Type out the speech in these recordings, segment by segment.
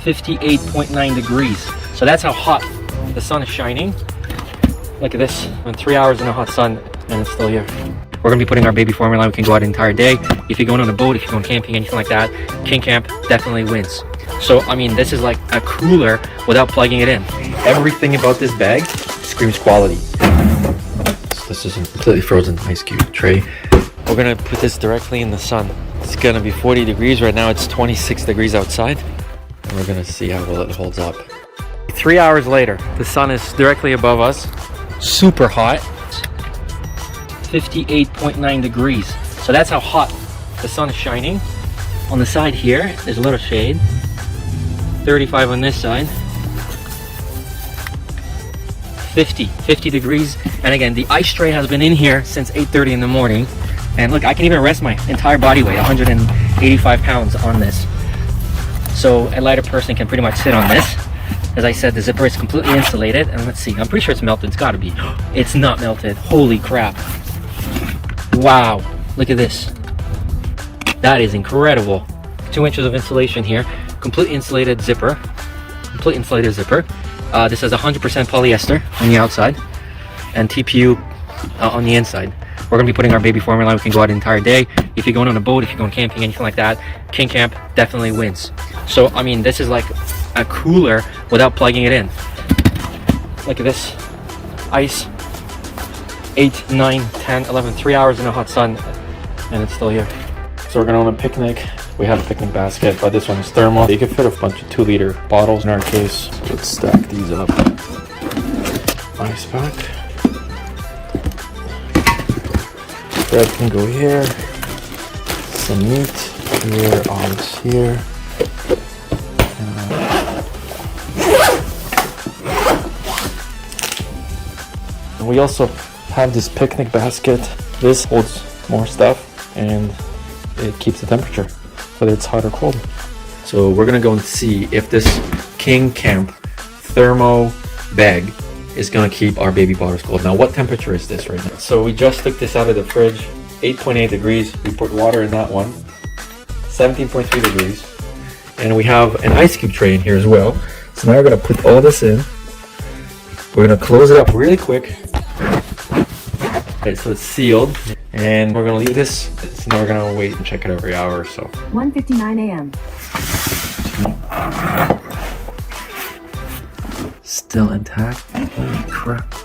58.9 degrees. So that's how hot the sun is shining. Look at this, in 3 hours in the hot sun, and it's still here. We're gonna be putting our baby formula. We can go out the entire day. If you're going on a boat, if you're going camping, anything like that, KingCamp definitely wins. So, I mean, this is like a cooler without plugging it in. Everything about this bag screams quality. So this is a completely frozen ice cube tray. We're gonna put this directly in the sun. It's gonna be 40 degrees. Right now it's 26 degrees outside. And we're gonna see how well it holds up. 3 hours later, the sun is directly above us. Super hot. 58.9 degrees. So that's how hot the sun is shining. On the side here, there's a little shade. 35 on this side. 50 degrees. And again, the ice tray has been in here since 8:30 in the morning. And look, I can even rest my entire body weight, 185 pounds on this. So a lighter person can pretty much sit on this. As I said, the zipper is completely insulated. And let's see, I'm pretty sure it's melted. It's gotta be. It's not melted. Holy crap. Wow, look at this. That is incredible. 2 inches of insulation here. Completely insulated zipper. Complete insulated zipper. This has 100% polyester on the outside and TPU on the inside. We're gonna be putting our baby formula. We can go out the entire day. If you're going on a boat, if you're going camping, anything like that, KingCamp definitely wins. So, I mean, this is like a cooler without plugging it in. Look at this. Ice. 8, 9, 10, 11, 3 hours in the hot sun, and it's still here. So we're going on a picnic. We have a picnic basket, but this one is thermal. You can fit a bunch of 2-liter bottles in our case. So let's stack these up. Ice pack. Bread can go here. Some meat here, olives here. And we also have this picnic basket. This holds more stuff and it keeps the temperature, whether it's hot or cold. So we're gonna go and see if this KingCamp thermo bag is gonna keep our baby bottles cold. Now, what temperature is this right now? So we just took this out of the fridge, 8.8 degrees. We put water in that one, 17.3 degrees. And we have an ice cube tray in here as well. So now we're gonna put all this in. We're gonna close it up really quick. Okay, so it's sealed, and we're gonna leave this. So now we're gonna wait and check it every hour or so. 1:59 a.m. Still intact. Holy crap.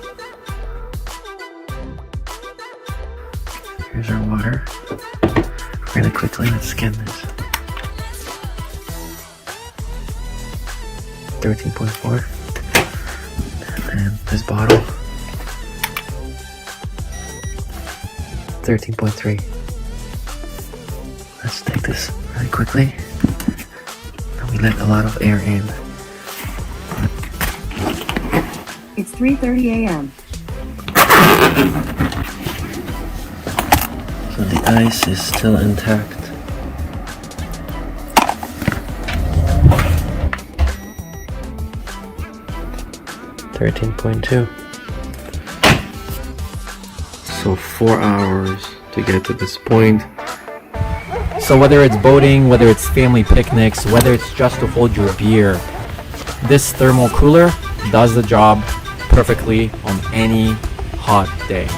Here's our water. Really quickly, let's scan this. 13.4. And then this bottle. 13.3. Let's take this really quickly. And we let a lot of air in. It's 3:30 a.m. So the ice is still intact. .2. So 4 hours to get to this point. So whether it's boating, whether it's family picnics, whether it's just to hold your beer, this thermal cooler does the job perfectly on any hot day.